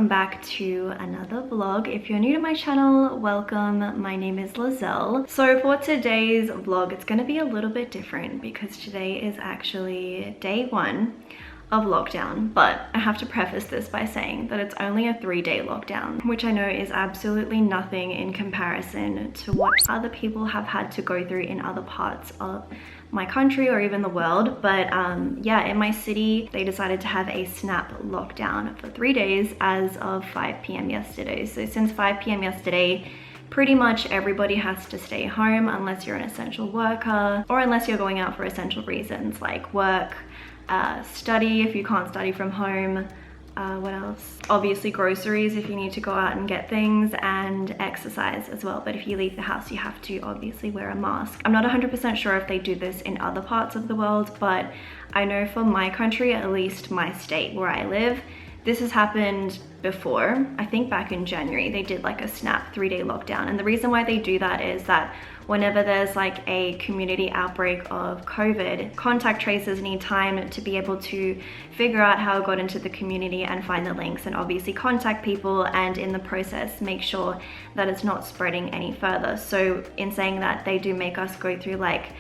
welcome back to another vlog. If you're new to my channel, welcome. My name is Lizelle. So for today's vlog, it's going to be a little bit different because today is actually day 1 of lockdown, but I have to preface this by saying that it's only a 3-day lockdown, which I know is absolutely nothing in comparison to what other people have had to go through in other parts of my country or even the world. But yeah, in my city they decided to have a snap lockdown for 3 days as of 5 p.m. yesterday. So since 5 p.m. yesterday, pretty much everybody has to stay home unless you're an essential worker or unless you're going out for essential reasons like work, study if you can't study from home, what else? Obviously groceries if you need to go out and get things, and exercise as well. But if you leave the house, you have to obviously wear a mask. I'm not 100% sure if they do this in other parts of the world, but I know for my country, at least my state where I live, this has happened before. I think back in January, they did like a snap 3-day lockdown. And the reason why they do that is that whenever there's like a community outbreak of COVID, contact tracers need time to be able to figure out how it got into the community and find the links and obviously contact people, and in the process make sure that it's not spreading any further. So in saying that, they do make us go through like,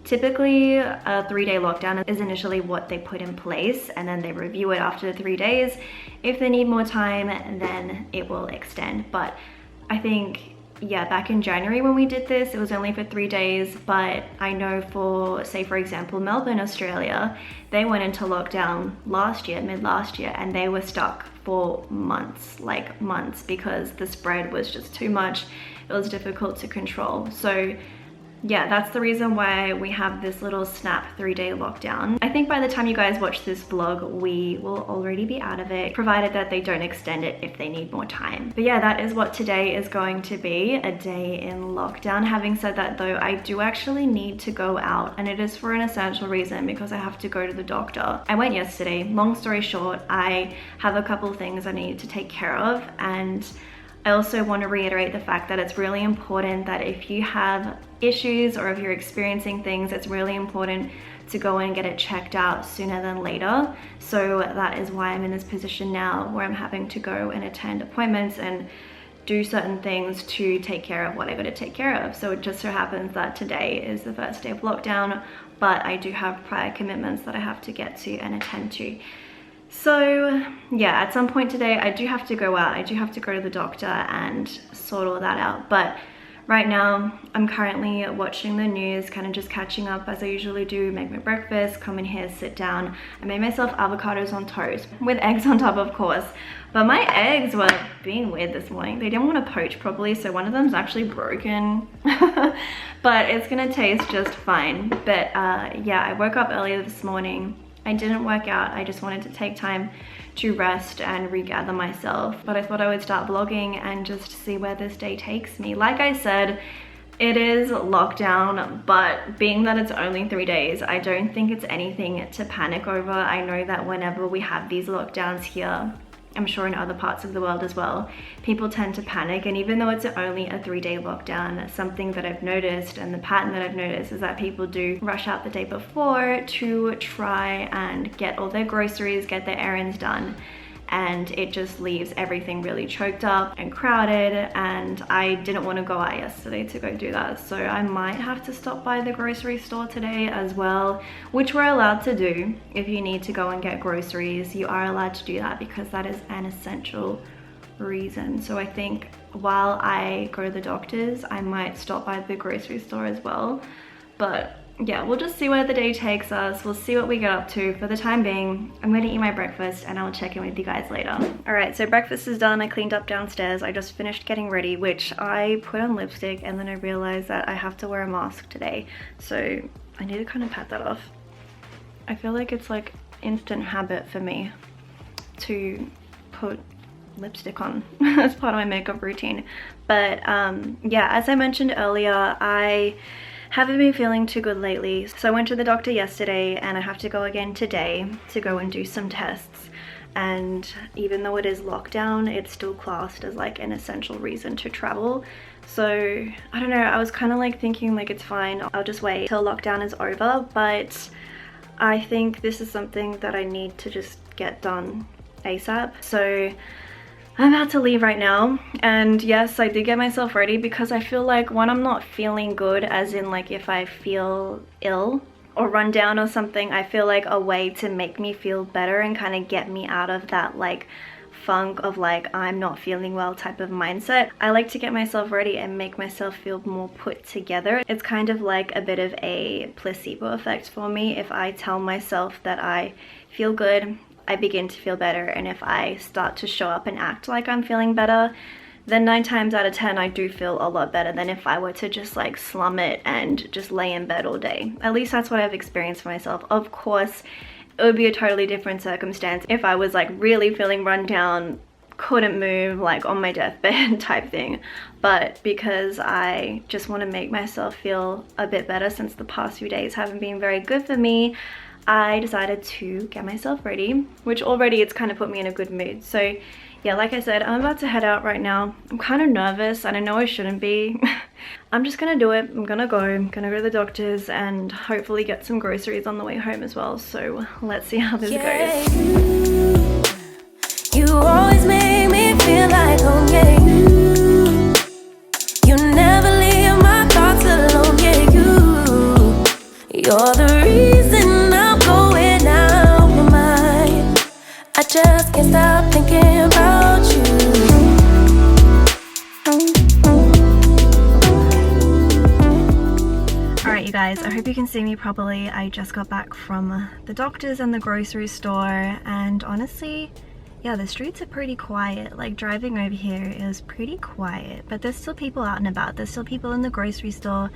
typically a 3-day lockdown is initially what they put in place, and then they review it after 3 days. If they need more time, then it will extend. But I think, yeah, back in January when we did this, it was only for 3 days, but I know for, say for example, Melbourne, Australia, they went into lockdown last year, mid last year, and they were stuck for months, like months, because the spread was just too much. It was difficult to control. So yeah, that's the reason why we have this little snap 3-day lockdown. I think by the time you guys watch this vlog, we will already be out of it, provided that they don't extend it if they need more time. But yeah, that is what today is going to be, a day in lockdown. Having said that though, I do actually need to go out, and it is for an essential reason because I have to go to the doctor. I went yesterday. Long story short, I have a couple things I need to take care of, and I also want to reiterate the fact that it's really important that if you have issues or if you're experiencing things, it's really important to go and get it checked out sooner than later. So that is why I'm in this position now where I'm having to go and attend appointments and do certain things to take care of what I got to take care of. So it just so happens that today is the first day of lockdown, but I do have prior commitments that I have to get to and attend to. So yeah, at some point today I do have to go out. I do have to go to the doctor and sort all that out. But right now I'm currently watching the news, kind of just catching up as I usually do, make my breakfast, come in here, sit down. I made myself avocados on toast with eggs on top, of course. But my eggs were being weird this morning. They didn't want to poach properly, so one of them's actually broken. But it's gonna taste just fine. But yeah, I woke up earlier this morning. I didn't work out. I just wanted to take time to rest and regather myself. But I thought I would start vlogging and just see where this day takes me. Like I said, it is lockdown, but being that it's only 3 days, I don't think it's anything to panic over. I know that whenever we have these lockdowns here, I'm sure in other parts of the world as well, people tend to panic. And even though it's only a 3-day lockdown, something that I've noticed and the pattern that I've noticed is that people do rush out the day before to try and get all their groceries, get their errands done. And it just leaves everything really choked up and crowded, and I didn't want to go out yesterday to go do that. So I might have to stop by the grocery store today as well, which we're allowed to do. If you need to go and get groceries, you are allowed to do that because that is an essential reason. So I think while I go to the doctor's, I might stop by the grocery store as well. But yeah, we'll just see where the day takes us. We'll see what we get up to. For the time being, I'm gonna eat my breakfast and I'll check in with you guys later. All right, so breakfast is done. I cleaned up downstairs. I just finished getting ready, which I put on lipstick and then I realized that I have to wear a mask today. So I need to kind of pat that off. I feel like it's like instant habit for me to put lipstick on as part of my makeup routine. But yeah, as I mentioned earlier, I haven't been feeling too good lately. So I went to the doctor yesterday and I have to go again today to go and do some tests. And even though it is lockdown, it's still classed as like an essential reason to travel. So I don't know, I was kind of like thinking like it's fine, I'll just wait till lockdown is over. But I think this is something that I need to just get done ASAP. So I'm about to leave right now, and yes, I did get myself ready because I feel like when I'm not feeling good, as in like if I feel ill or run down or something, I feel like a way to make me feel better and kind of get me out of that like funk of like I'm not feeling well type of mindset. I like to get myself ready and make myself feel more put together. It's kind of like a bit of a placebo effect for me. If I tell myself that I feel good, I begin to feel better, and if I start to show up and act like I'm feeling better, then 9 times out of 10 I do feel a lot better than if I were to just like slum it and just lay in bed all day. At least that's what I've experienced for myself. Of course, it would be a totally different circumstance if I was like really feeling run down, couldn't move, like on my deathbed type thing. But because I just want to make myself feel a bit better since the past few days haven't been very good for me, I decided to get myself ready, which already it's kind of put me in a good mood. So yeah, like I said, I'm about to head out right now. I'm kind of nervous and I know I shouldn't be. I'm just gonna do it. I'm gonna go to the doctor's and hopefully get some groceries on the way home as well. So let's see how this goes. You always make me feel like home, yeah. You never leave my thoughts alone, yeah. You're the reason I'm going out my mind. I just can't stop thinking about you. Alright you guys, I hope you can see me properly. I just got back from the doctor's and the grocery store, and honestly, yeah, the streets are pretty quiet. Like driving over here is pretty quiet, but there's still people out and about. There's still people in the grocery store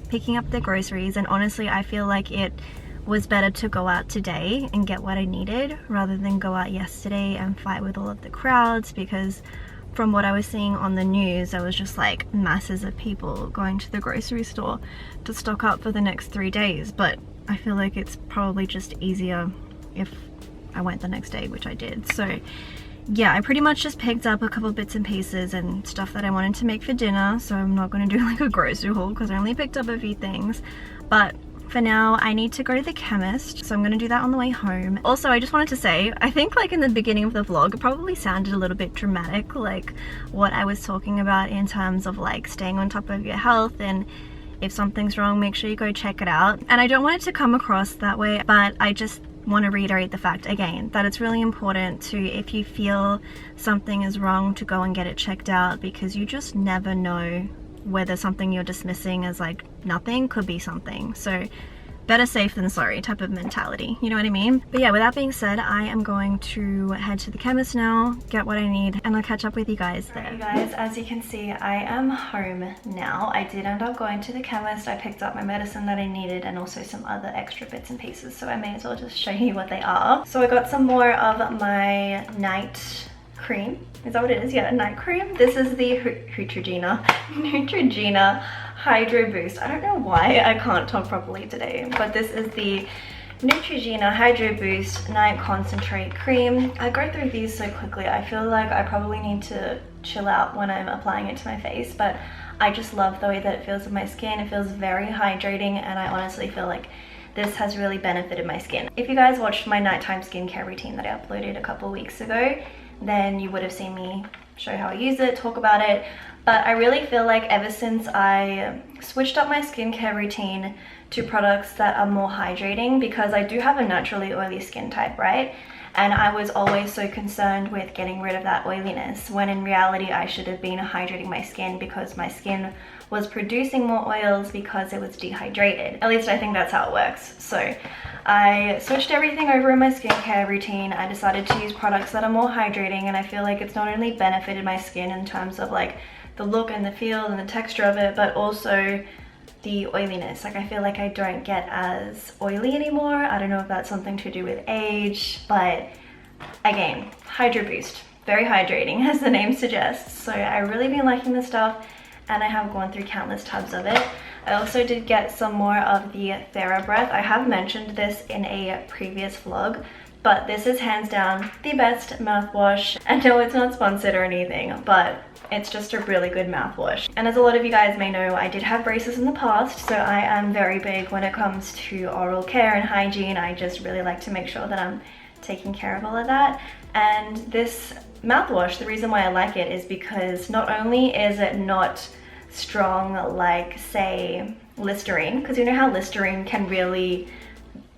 picking up their groceries, and honestly I feel like it was better to go out today and get what I needed rather than go out yesterday and fight with all of the crowds, because from what I was seeing on the news, there was just like masses of people going to the grocery store to stock up for the next 3 days. But I feel like it's probably just easier if I went the next day, which I did. So yeah, I pretty much just picked up a couple bits and pieces and stuff that I wanted to make for dinner, so I'm not going to do like a grocery haul because I only picked up a few things. But for now, I need to go to the chemist, so I'm going to do that on the way home. Also, I just wanted to say, I think like in the beginning of the vlog, it probably sounded a little bit dramatic, like what I was talking about in terms of like staying on top of your health, and if something's wrong, make sure you go check it out. And I don't want it to come across that way, but I just want to reiterate the fact again that it's really important to, if you feel something is wrong, to go and get it checked out, because you just never know whether something you're dismissing as like nothing could be something. So better safe than sorry type of mentality, you know what I mean? But yeah, with that being said, I am going to head to the chemist now, get what I need, and I'll catch up with you guys there. Alright, you guys, as you can see, I am home now. I did end up going to the chemist. I picked up my medicine that I needed and also some other extra bits and pieces, so I may as well just show you what they are. So I got some more of my night cream. Is that what it is? Yeah, night cream. This is the Neutrogena Hydro Boost. I don't know why I can't talk properly today, but this is the Neutrogena Hydro Boost Night Concentrate Cream. I go through these so quickly. I feel like I probably need to chill out when I'm applying it to my face, but I just love the way that it feels on my skin. It feels very hydrating, and I honestly feel like this has really benefited my skin. If you guys watched my nighttime skincare routine that I uploaded a couple weeks ago, then you would have seen me show how I use it, talk about it. But I really feel like ever since I switched up my skincare routine to products that are more hydrating, because I do have a naturally oily skin type, right? And I was always so concerned with getting rid of that oiliness, when in reality I should have been hydrating my skin, because my skin was producing more oils because it was dehydrated. At least I think that's how it works. So I switched everything over in my skincare routine. I decided to use products that are more hydrating, and I feel like it's not only benefited my skin in terms of like the look and the feel and the texture of it, but also the oiliness. Like I feel like I don't get as oily anymore. I don't know if that's something to do with age, but again, Hydro Boost, very hydrating as the name suggests. So I really been liking this stuff, and I have gone through countless tubs of it. I also did get some more of the TheraBreath. I have mentioned this in a previous vlog, but this is hands down the best mouthwash. And no, it's not sponsored or anything, but it's just a really good mouthwash. And as a lot of you guys may know, I did have braces in the past, so I am very big when it comes to oral care and hygiene. I just really like to make sure that I'm taking care of all of that. And this mouthwash, the reason why I like it is because not only is it not strong like, say, Listerine, because you know how Listerine can really,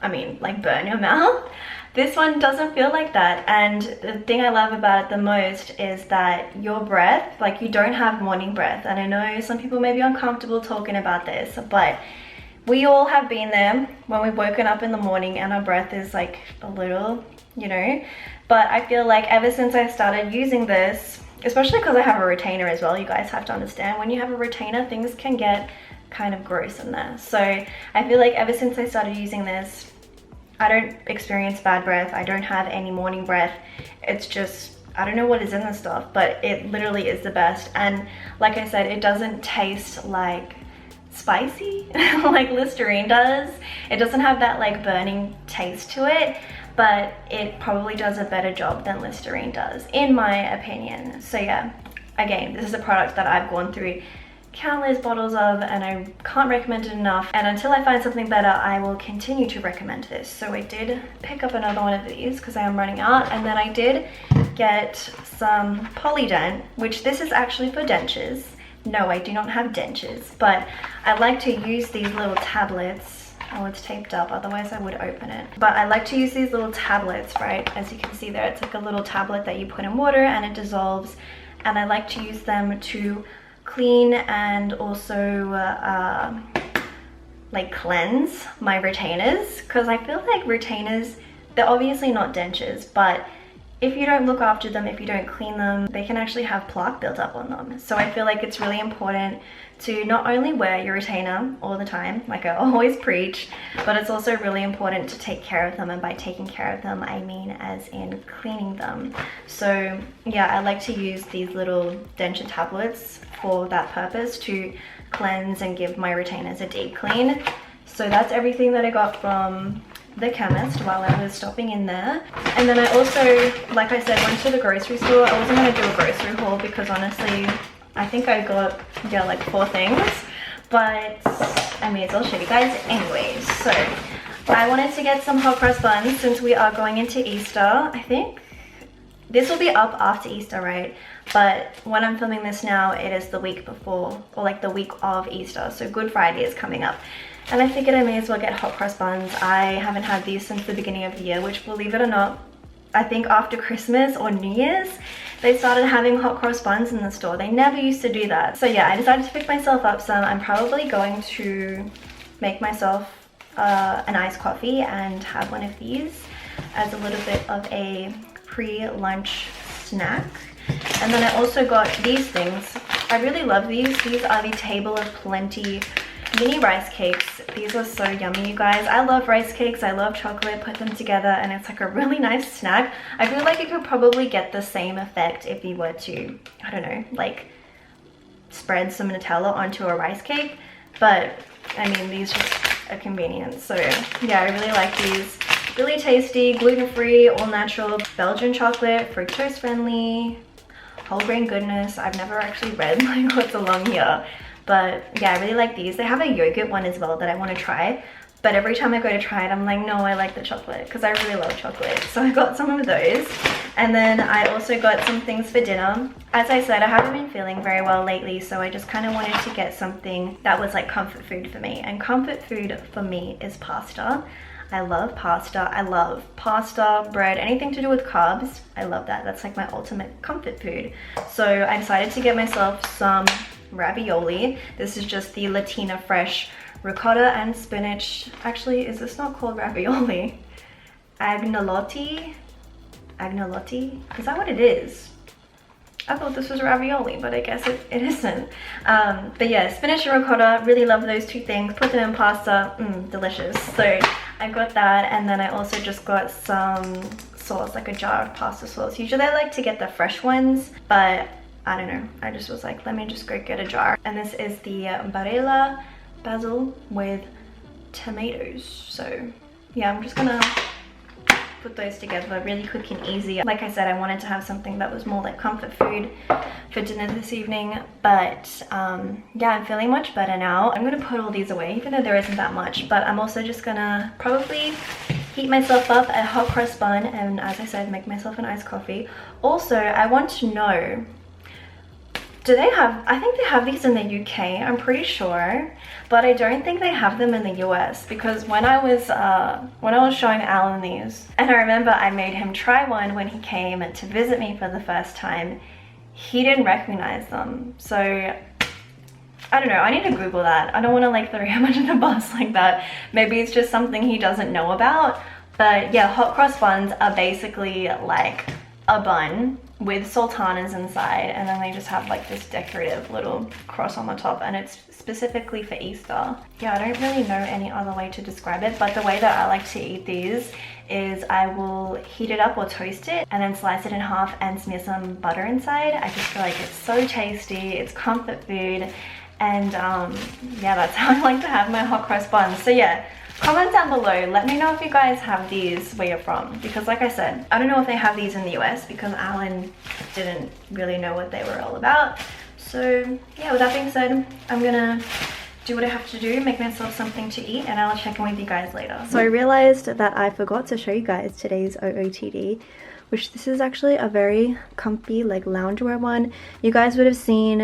I mean, like burn your mouth. This one doesn't feel like that, and the thing I love about it the most is that your breath, like you don't have morning breath. And I know some people may be uncomfortable talking about this, but we all have been there when we've woken up in the morning and our breath is like a little, you know. But I feel like ever since I started using this, especially because I have a retainer as well, you guys have to understand, when you have a retainer, things can get kind of gross in there. So I feel like ever since I started using this, I don't experience bad breath. I don't have any morning breath. It's just, I don't know what is in this stuff, but it literally is the best. And like I said, it doesn't taste like spicy like Listerine does. It doesn't have that like burning taste to it, but it probably does a better job than Listerine does, in my opinion. So yeah, again, this is a product that I've gone through countless bottles of, and I can't recommend it enough. And until I find something better, I will continue to recommend this. So I did pick up another one of these because I am running out. And then I did get some Polydent, which this is actually for dentures. No, I do not have dentures, but I like to use these little tablets. Oh, it's taped up, otherwise I would open it. But I like to use these little tablets, right? As you can see there, it's like a little tablet that you put in water and it dissolves. And I like to use them to clean and also like cleanse my retainers, because I feel like retainers, they're obviously not dentures, but if you don't look after them, if you don't clean them, they can actually have plaque built up on them. So I feel like it's really important to not only wear your retainer all the time, like I always preach, but it's also really important to take care of them. And by taking care of them, I mean as in cleaning them. So yeah, I like to use these little denture tablets for that purpose, to cleanse and give my retainers a deep clean. So that's everything that I got from the chemist while I was stopping in there. And then I also, like I said, went to the grocery store. I wasn't going to do a grocery haul because honestly, I think I got, yeah, like 4 things. But I may as well show you guys anyways. So I wanted to get some hot cross buns since we are going into Easter. I think this will be up after Easter, right? But when I'm filming this now, it is the week before, or like the week of Easter. So Good Friday is coming up. And I figured I may as well get hot cross buns. I haven't had these since the beginning of the year, which, believe it or not, I think after Christmas or New Year's, they started having hot cross buns in the store. They never used to do that. So yeah, I decided to pick myself up some. I'm probably going to make myself an iced coffee and have one of these as a little bit of a pre-lunch snack. And then I also got these things. I really love these. These are the Table of Plenty mini rice cakes. These are so yummy, you guys. I love rice cakes. I love chocolate. Put them together and it's like a really nice snack. I feel like you could probably get the same effect if you were to, I don't know, like spread some Nutella onto a rice cake. But I mean, these are just a convenience. So yeah, I really like these. Really tasty, gluten-free, all-natural Belgian chocolate, fructose friendly, whole grain goodness. I've never actually read like what's along here, but yeah, I really like these. They have a yogurt one as well that I want to try, but every time I go to try it, I'm like, no, I like the chocolate because I really love chocolate. So I got some of those. And then I also got some things for dinner. As I said, I haven't been feeling very well lately, so I just kind of wanted to get something that was like comfort food for me. And comfort food for me is pasta. I love pasta. I love pasta, bread, anything to do with carbs. I love that. That's like my ultimate comfort food. So I decided to get myself some ravioli. This is just the Latina Fresh ricotta and spinach. Actually, is this not called ravioli? Agnolotti? Agnolotti? Is that what it is? I thought this was ravioli, but I guess it isn't. But yeah, spinach and ricotta, really love those two things. Put them in pasta, delicious. So I got that, and then I also just got some sauce, like a jar of pasta sauce. Usually I like to get the fresh ones, but I don't know. I just was like, let me just go get a jar. And this is the Barilla basil with tomatoes. So yeah, I'm just gonna put those together really quick and easy. Like I said, I wanted to have something that was more like comfort food for dinner this evening, but yeah, I'm feeling much better now. I'm gonna put all these away, even though there isn't that much, but I'm also just gonna probably heat myself up a hot cross bun, and as I said, make myself an iced coffee. Also, I want to know, do they have, I think they have these in the UK, I'm pretty sure, but I don't think they have them in the US, because when I was showing Alan these, and I remember I made him try one when he came to visit me for the first time, he didn't recognize them. So I don't know, I need to Google that. I don't want to like throw him under the bus like that. Maybe it's just something he doesn't know about. But yeah, hot cross buns are basically like a bun with sultanas inside, and then they just have like this decorative little cross on the top, and it's specifically for Easter. Yeah, I don't really know any other way to describe it, but the way that I like to eat these is I will heat it up or toast it and then slice it in half and smear some butter inside. I just feel like it's so tasty, it's comfort food, and yeah, that's how I like to have my hot cross buns. So yeah, comment down below, let me know if you guys have these where you're from, because like I said, I don't know if they have these in the US because Alan didn't really know what they were all about. So yeah, with that being said, I'm gonna do what I have to do, make myself something to eat, and I'll check in with you guys later. So I realized that I forgot to show you guys today's OOTD, which this is actually a very comfy like loungewear one. You guys would have seen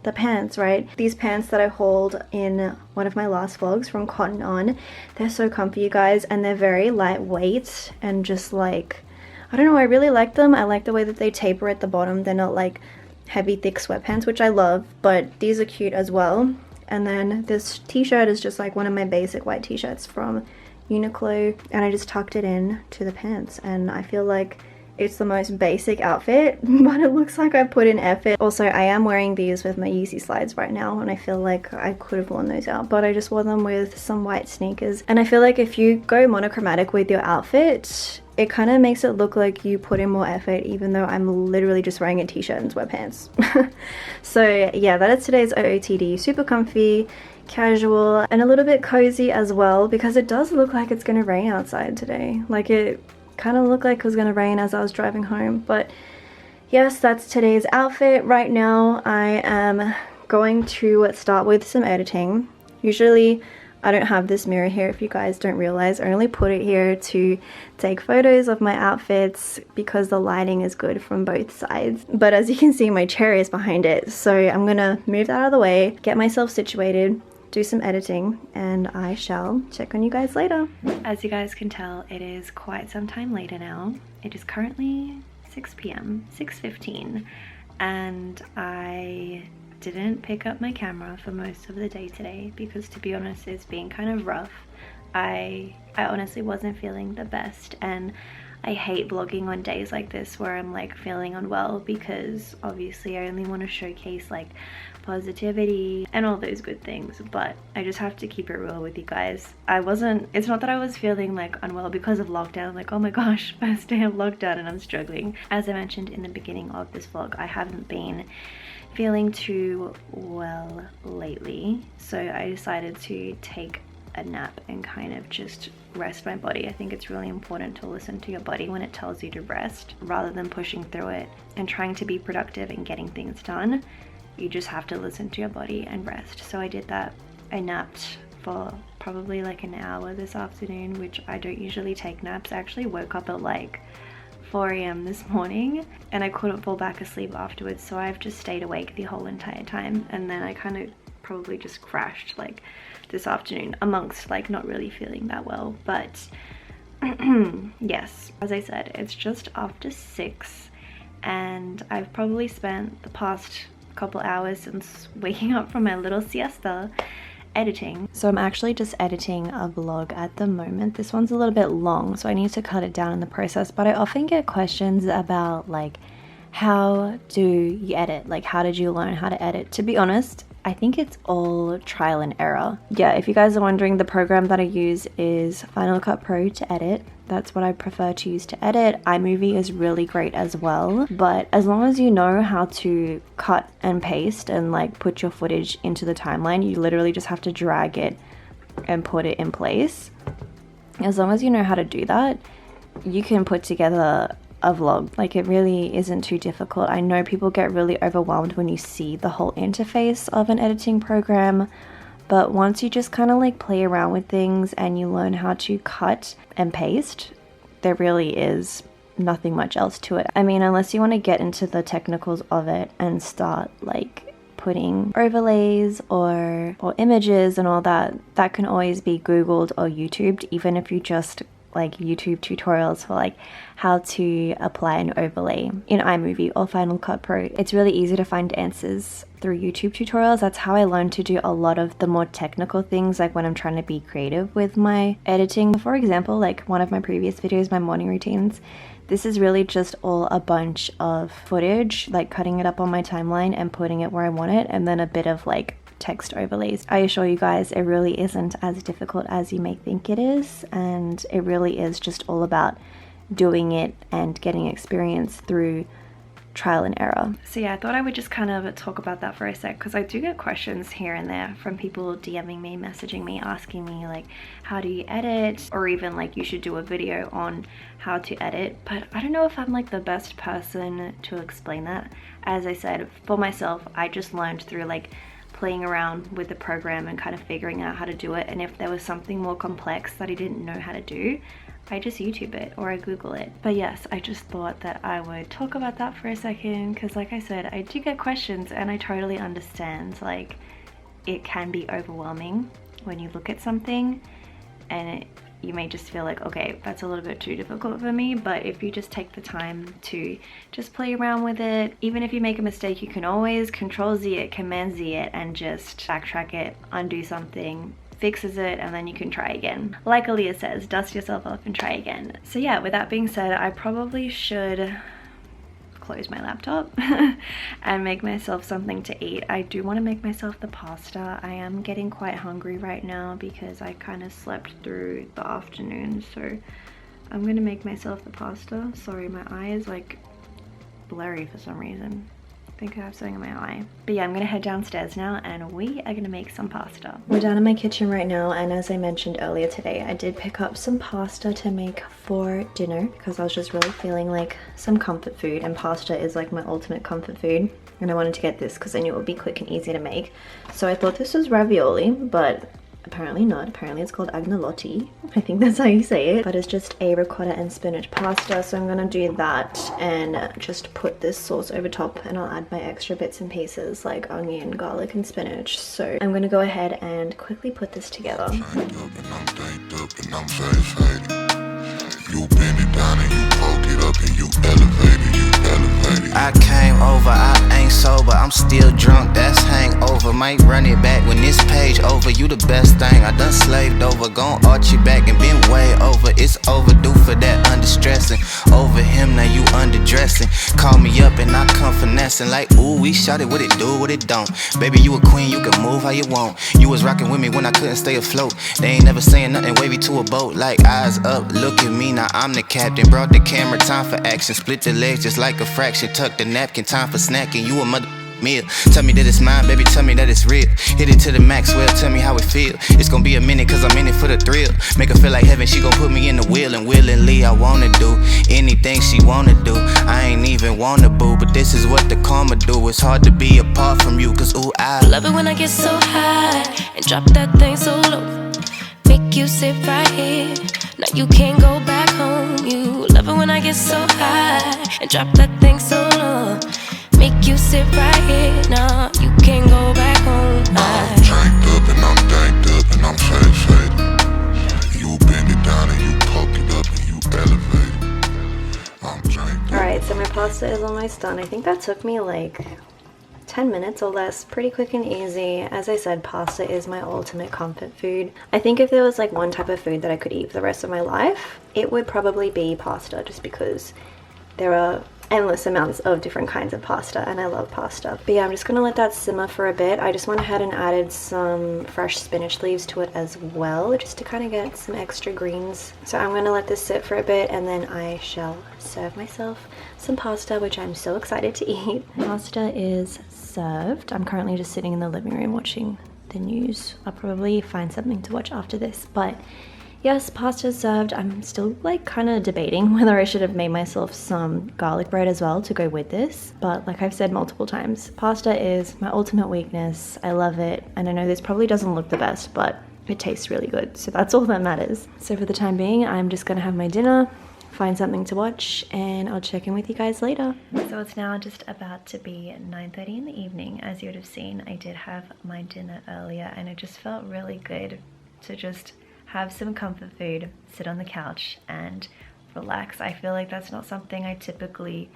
the pants, right? These pants that I hold in one of my last vlogs from Cotton On. They're so comfy, you guys, and they're very lightweight and just like, I don't know, I really like them. I like the way that they taper at the bottom. They're not like heavy thick sweatpants, which I love, but these are cute as well. And then this t-shirt is just like one of my basic white t-shirts from Uniqlo, and I just tucked it in to the pants, and I feel like it's the most basic outfit, but it looks like I put in effort. Also, I am wearing these with my Yeezy slides right now, and I feel like I could have worn those out, but I just wore them with some white sneakers. And I feel like if you go monochromatic with your outfit, it kind of makes it look like you put in more effort, even though I'm literally just wearing a t-shirt and sweatpants. So yeah, that is today's OOTD. Super comfy, casual, and a little bit cozy as well, because it does look like it's gonna rain outside today. Like, it kind of looked like it was gonna rain as I was driving home. But yes, that's today's outfit. Right now I am going to start with some editing. Usually I don't have this mirror here, if you guys don't realize. I only put it here to take photos of my outfits because the lighting is good from both sides. But as you can see, my chair is behind it, so I'm gonna move that out of the way, get myself situated, do some editing, and I shall check on you guys later. As you guys can tell, it is quite some time later now. It is currently 6 p.m, 6:15, and I didn't pick up my camera for most of the day today because, to be honest, it's been kind of rough. I honestly wasn't feeling the best, and I hate vlogging on days like this where I'm like feeling unwell, because obviously I only want to showcase like positivity and all those good things, but I just have to keep it real with you guys. It's not that I was feeling like unwell because of lockdown, like oh my gosh, first day of lockdown and I'm struggling. As I mentioned in the beginning of this vlog, I haven't been feeling too well lately, so I decided to take a nap and kind of just rest my body. I think it's really important to listen to your body when it tells you to rest, rather than pushing through it and trying to be productive and getting things done. You just have to listen to your body and rest. So I did that. I napped for probably like an hour this afternoon, which I don't usually take naps. I actually woke up at like 4 a.m. this morning and I couldn't fall back asleep afterwards, so I've just stayed awake the whole entire time, and then I kind of probably just crashed like this afternoon amongst like not really feeling that well. But yes, as I said, it's just after 6 and I've probably spent the past couple hours since waking up from my little siesta editing. So I'm actually just editing a vlog at the moment. This one's a little bit long, so I need to cut it down in the process, but I often get questions about like, how do you edit? Like, how did you learn how to edit? To be honest, I think it's all trial and error. Yeah, if you guys are wondering, the program that I use is Final Cut Pro to edit. That's what I prefer to use to edit. iMovie is really great as well, but as long as you know how to cut and paste and like put your footage into the timeline, you literally just have to drag it and put it in place. As long as you know how to do that, you can put together a vlog. Like, it really isn't too difficult. I know people get really overwhelmed when you see the whole interface of an editing program, But once you just kind of like play around with things and you learn how to cut and paste, there really is nothing much else to it. I mean, unless you want to get into the technicals of it and start like putting overlays or images and all that, that can always be Googled or YouTubed, even if you just like YouTube tutorials for like how to apply an overlay in iMovie or Final Cut Pro. It's really easy to find answers through YouTube tutorials. That's how I learned to do a lot of the more technical things, like when I'm trying to be creative with my editing. For example, like one of my previous videos, my morning routines, this is really just all a bunch of footage, like cutting it up on my timeline and putting it where I want it, and then a bit of like text overlays. I assure you guys, it really isn't as difficult as you may think it is, and it really is just all about doing it and getting experience through trial and error. So yeah, I thought I would just kind of talk about that for a sec, because I do get questions here and there from people DMing me, messaging me, asking me like, how do you edit, or even like you should do a video on how to edit. But I don't know if I'm like the best person to explain that. As I said, for myself, I just learned through like playing around with the program and kind of figuring out how to do it. And if there was something more complex that I didn't know how to do, I just YouTube it or I Google it. But yes, I just thought that I would talk about that for a second, because like I said, I do get questions and I totally understand, like it can be overwhelming when you look at something and you may just feel like, okay, that's a little bit too difficult for me. But if you just take the time to just play around with it, even if you make a mistake, you can always Control Z it, Command Z it, and just backtrack it, undo something, fixes it, and then you can try again. Like Aaliyah says, dust yourself off and try again. So yeah, with that being said, I probably should close my laptop and make myself something to eat. I do want to make myself the pasta. I am getting quite hungry right now because I kind of slept through the afternoon, so I'm gonna make myself the pasta. Sorry, my eye is like blurry for some reason. I think I have something in my eye. But yeah, I'm gonna head downstairs now and we are gonna make some pasta. We're down in my kitchen right now, and as I mentioned earlier today, I did pick up some pasta to make for dinner because I was just really feeling like some comfort food, and pasta is like my ultimate comfort food. And I wanted to get this because I knew it would be quick and easy to make. So I thought this was ravioli, but apparently not. Apparently it's called agnolotti. I think that's how you say it. But it's just a ricotta and spinach pasta. So I'm gonna do that and just put this sauce over top, and I'll add my extra bits and pieces like onion, garlic, and spinach. So I'm gonna go ahead and quickly put this together. You bend it down and you poke it up and you elevate it, I came over, I ain't sober, I'm still drunk, that's hangover. Might run it back when this page over. You the best thing, I done slaved over. Gon' arch you back and been way over. It's overdue for that understressing. Over him, now you underdressing. Call me up and I come finessing. Like, ooh, we shot it, what it do, what it don't. Baby, you a queen, you can move how you want. You was rocking with me when I couldn't stay afloat. They ain't never saying nothing wavy to a boat. Like, eyes up, look at me, now I'm the captain. Brought the camera, time for action. Split the legs just like a fraction. Tuck the napkin, time for snacking. You a mother meal. Tell me that it's mine, baby, tell me that it's real. Hit it to the max, well, tell me how it feel. It's gonna be a minute, cause I'm in it for the thrill. Make her feel like heaven, she gon' put me in the wheel. And willingly, I wanna do anything she wanna do. I ain't even wanna boo, but this is what the karma do. It's hard to be apart from you, cause ooh, I love it when I get so high and drop that thing so low. Make you sit right here, now you can't go back home. You love it when I get so high and drop that thing so low. Make you sit right here, now you can't go back home. I'm tanked up and I'm danked up and I'm faded. You bend it down and you poke it up and you elevate it. I'm tanked up. Alright, so my pasta is almost done. I think that took me like 10 minutes or less, pretty quick and easy. As I said, pasta is my ultimate comfort food. I think if there was like one type of food that I could eat for the rest of my life, it would probably be pasta, just because there are endless amounts of different kinds of pasta and I love pasta. But yeah, I'm just gonna let that simmer for a bit. I just went ahead and added some fresh spinach leaves to it as well, just to kind of get some extra greens. So I'm gonna let this sit for a bit and then I shall serve myself some pasta, which I'm so excited to eat. Pasta is served. I'm currently just sitting in the living room watching the news. I'll probably find something to watch after this, but Yes, pasta served. I'm still like kind of debating whether I should have made myself some garlic bread as well to go with this. But like I've said multiple times, pasta is my ultimate weakness. I love it. And I know this probably doesn't look the best, but it tastes really good. So that's all that matters. So for the time being, I'm just gonna have my dinner, find something to watch, and I'll check in with you guys later. So it's now just about to be 9:30 in the evening. As you would have seen, I did have my dinner earlier, and it just felt really good to just have some comfort food, sit on the couch and relax. I feel like that's not something I typically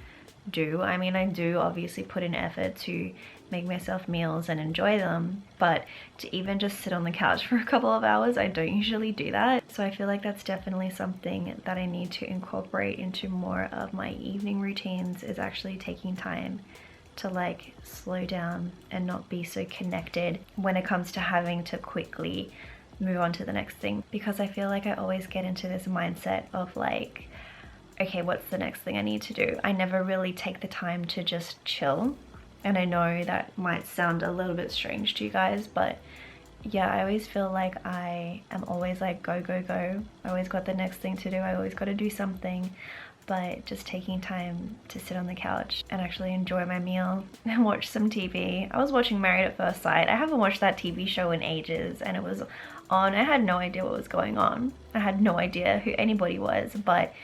do. I mean, I do obviously put in effort to make myself meals and enjoy them, but to even just sit on the couch for a couple of hours, I don't usually do that. So I feel like that's definitely something that I need to incorporate into more of my evening routines, is actually taking time to like slow down and not be so connected when it comes to having to quickly move on to the next thing. Because I feel like I always get into this mindset of like, okay, what's the next thing I need to do? I never really take the time to just chill. And I know that might sound a little bit strange to you guys, but yeah, I always feel like I am always like go, go, go. I always got the next thing to do. I always got to do something. But just taking time to sit on the couch and actually enjoy my meal and watch some TV. I was watching Married at First Sight. I haven't watched that TV show in ages, and it was on. I had no idea what was going on. I had no idea who anybody was, but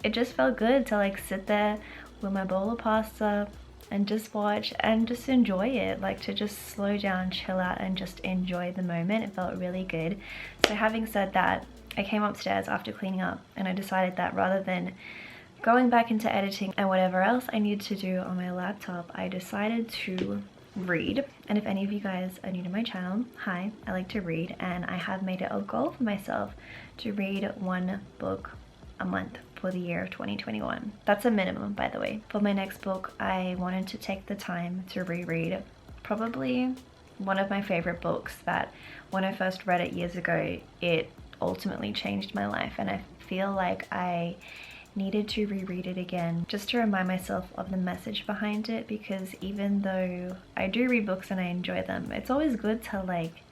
it just felt good to like sit there with my bowl of pasta and just watch and just enjoy it, like to just slow down, chill out and just enjoy the moment. It felt really good. So having said that, I came upstairs after cleaning up and I decided that rather than going back into editing and whatever else I need to do on my laptop, I decided to read. And if any of you guys are new to my channel, hi, I like to read, and I have made it a goal for myself to read one book a month for the year of 2021. That's a minimum, by the way. For my next book, I wanted to take the time to reread probably one of my favorite books that when I first read it years ago, it ultimately changed my life, and I feel like I needed to reread it again just to remind myself of the message behind it, because even though I do read books and I enjoy them, it's always good to like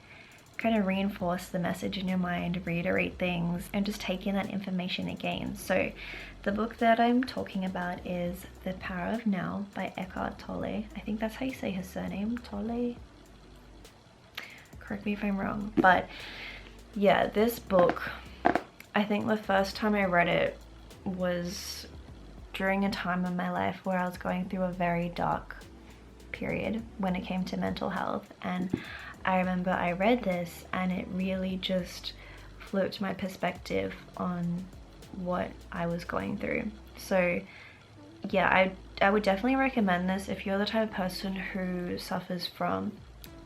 kind of reinforce the message in your mind, reiterate things, and just take in that information again. So the book that I'm talking about is The Power of Now by Eckhart Tolle. I think that's how you say his surname, Tolle. Correct me if I'm wrong. But yeah, this book, I think the first time I read it was during a time in my life where I was going through a very dark period when it came to mental health, and I remember I read this and it really just flipped my perspective on what I was going through. So yeah, I would definitely recommend this if you're the type of person who suffers from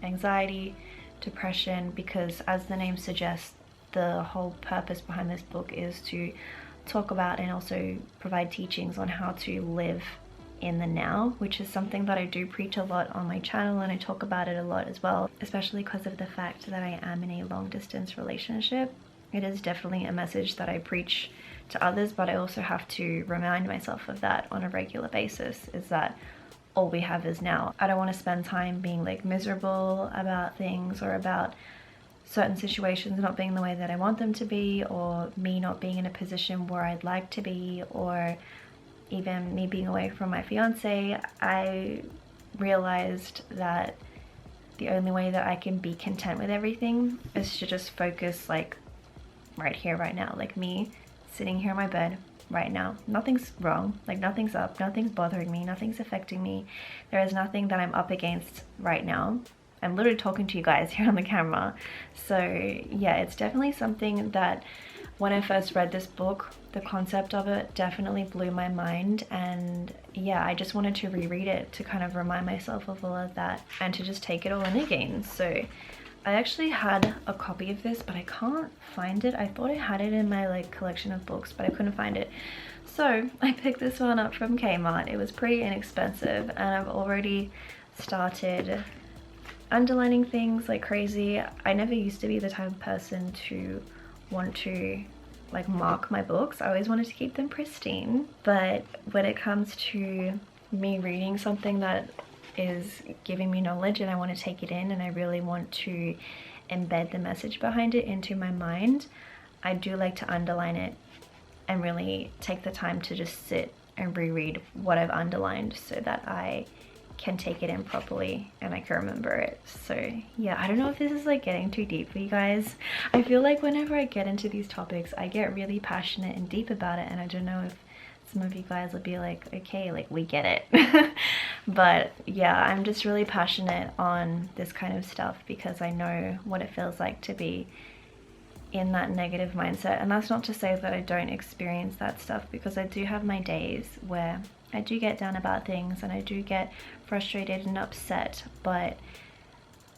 anxiety, depression, because as the name suggests, the whole purpose behind this book is to talk about and also provide teachings on how to live in the now, which is something that I do preach a lot on my channel, and I talk about it a lot as well, especially because of the fact that I am in a long distance relationship. It is definitely a message that I preach to others, but I also have to remind myself of that on a regular basis, is that all we have is now. I don't want to spend time being like miserable about things or about certain situations not being the way that I want them to be, or me not being in a position where I'd like to be, or even me being away from my fiance. I realized that the only way that I can be content with everything is to just focus like right here, right now, like me sitting here in my bed right now. Nothing's wrong, like nothing's up, nothing's bothering me, nothing's affecting me. There is nothing that I'm up against right now. I'm literally talking to you guys here on the camera. So yeah, it's definitely something that when I first read this book, the concept of it definitely blew my mind, and yeah, I just wanted to reread it to kind of remind myself of all of that and to just take it all in again. So I actually had a copy of this, but I can't find it. I thought I had it in my like collection of books, but I couldn't find it. So I picked this one up from Kmart. It was pretty inexpensive, and I've already started underlining things like crazy. I never used to be the type of person to want to like mark my books. I always wanted to keep them pristine, but when it comes to me reading something that is giving me knowledge and I want to take it in and I really want to embed the message behind it into my mind, I do like to underline it and really take the time to just sit and reread what I've underlined so that I can take it in properly and I can remember it. So yeah, I don't know if this is like getting too deep for you guys. I feel like whenever I get into these topics, I get really passionate and deep about it, and I don't know if some of you guys will be like, okay, like we get it. But yeah, I'm just really passionate on this kind of stuff because I know what it feels like to be in that negative mindset. And that's not to say that I don't experience that stuff, because I do have my days where I do get down about things and I do get frustrated and upset, but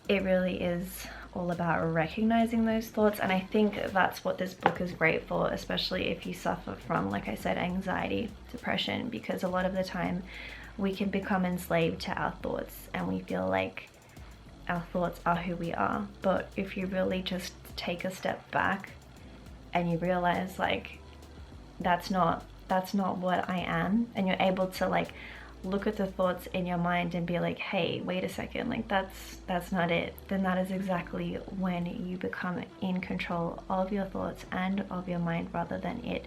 it really is all about recognizing those thoughts. And I think that's what this book is great for, especially if you suffer from, like I said, anxiety, depression, because a lot of the time we can become enslaved to our thoughts and we feel like our thoughts are who we are. But if you really just take a step back and you realize like that's not what I am, and you're able to like look at the thoughts in your mind and be like, hey, wait a second, like that's not it, then that is exactly when you become in control of your thoughts and of your mind rather than it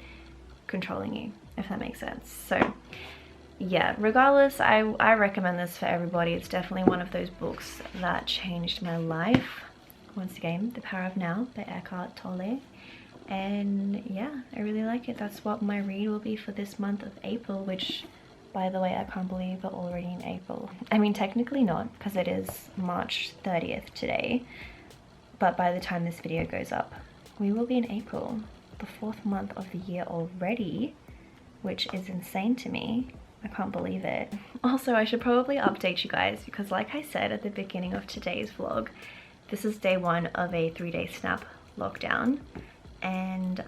controlling you, if that makes sense. So yeah, regardless, I recommend this for everybody. It's definitely one of those books that changed my life. Once again, The Power of Now by Eckhart Tolle. And yeah, I really like it. That's what my read will be for this month of April, which, by the way, I can't believe we're already in April. I mean, technically not, because it is March 30th today, but by the time this video goes up, we will be in April, the 4th month of the year already, which is insane to me. I can't believe it. Also, I should probably update you guys because, like I said at the beginning of today's vlog, this is day 1 of a 3-day snap lockdown. And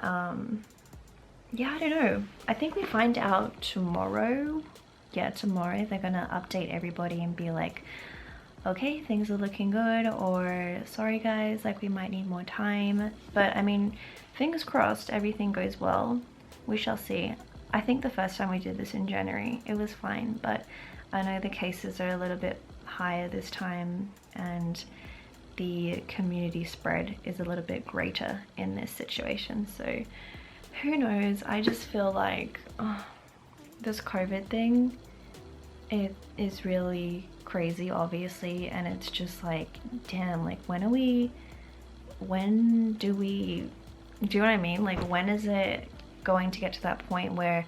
yeah, I don't know. I think we find out tomorrow. Yeah, tomorrow they're gonna update everybody and be like, okay, things are looking good, or sorry guys, like we might need more time. But I mean, fingers crossed everything goes well. We shall see. I think the first time we did this in January, it was fine, but I know the cases are a little bit higher this time and the community spread is a little bit greater in this situation. So who knows? I just feel like this COVID thing, it is really crazy, obviously, and it's just like, damn, like when do you know what I mean? Like when is it going to get to that point where,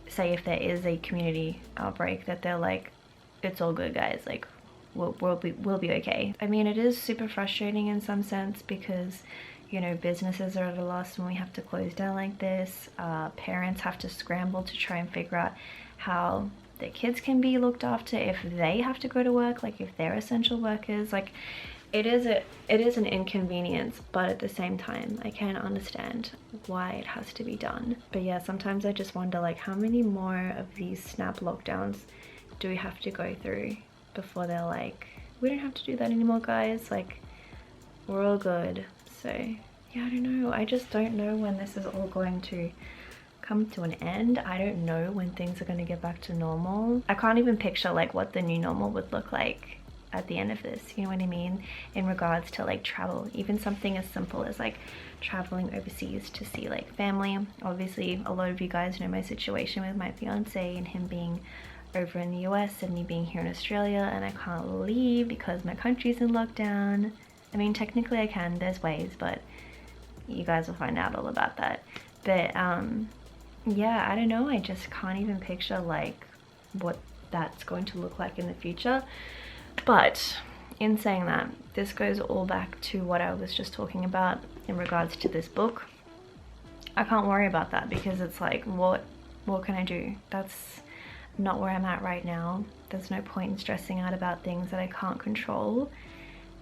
say if there is a community outbreak, that they're like, it's all good guys, like we'll be okay. I mean, it is super frustrating in some sense because, you know, businesses are at a loss when we have to close down like this. Parents have to scramble to try and figure out how their kids can be looked after if they have to go to work, like if they're essential workers. Like it is an inconvenience, but at the same time I can understand why it has to be done. But yeah, sometimes I just wonder, like, how many more of these snap lockdowns do we have to go through before they're like, we don't have to do that anymore guys, like we're all good. So yeah, I don't know. I just don't know when this is all going to come to an end. I don't know when things are going to get back to normal. I can't even picture like what the new normal would look like at the end of this, you know what I mean, in regards to like travel. Even something as simple as like traveling overseas to see like family. Obviously a lot of you guys know my situation with my fiance and him being over in the US and me being here in Australia, and I can't leave because my country's in lockdown. I mean, technically I can, there's ways, but you guys will find out all about that. But yeah, I don't know, I just can't even picture like what that's going to look like in the future. But in saying that, this goes all back to what I was just talking about in regards to this book. I can't worry about that because it's like, what can I do? That's not where I'm at right now. There's no point in stressing out about things that I can't control,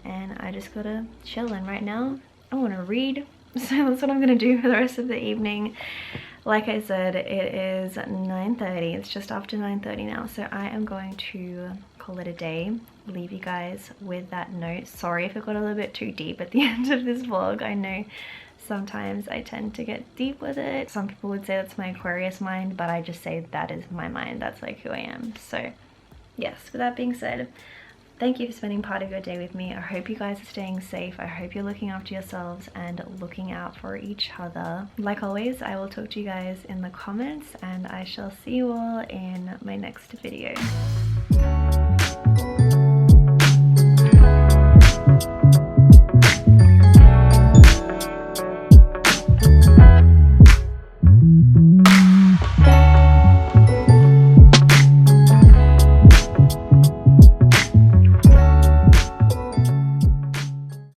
and I just gotta chill. And right now I want to read, so that's what I'm gonna do for the rest of the evening. Like I said, it is 9:30. It's just after 9:30 now, so I am going to call it a day, leave you guys with that note. Sorry if it got a little bit too deep at the end of this vlog. I know sometimes I tend to get deep with it. Some people would say that's my Aquarius mind, but I just say that is my mind. That's like who I am. So yes, with that being said, Thank you for spending part of your day with me. I hope you guys are staying safe. I hope you're looking after yourselves and looking out for each other. Like always, I will talk to you guys in the comments, and I shall see you all in my next video.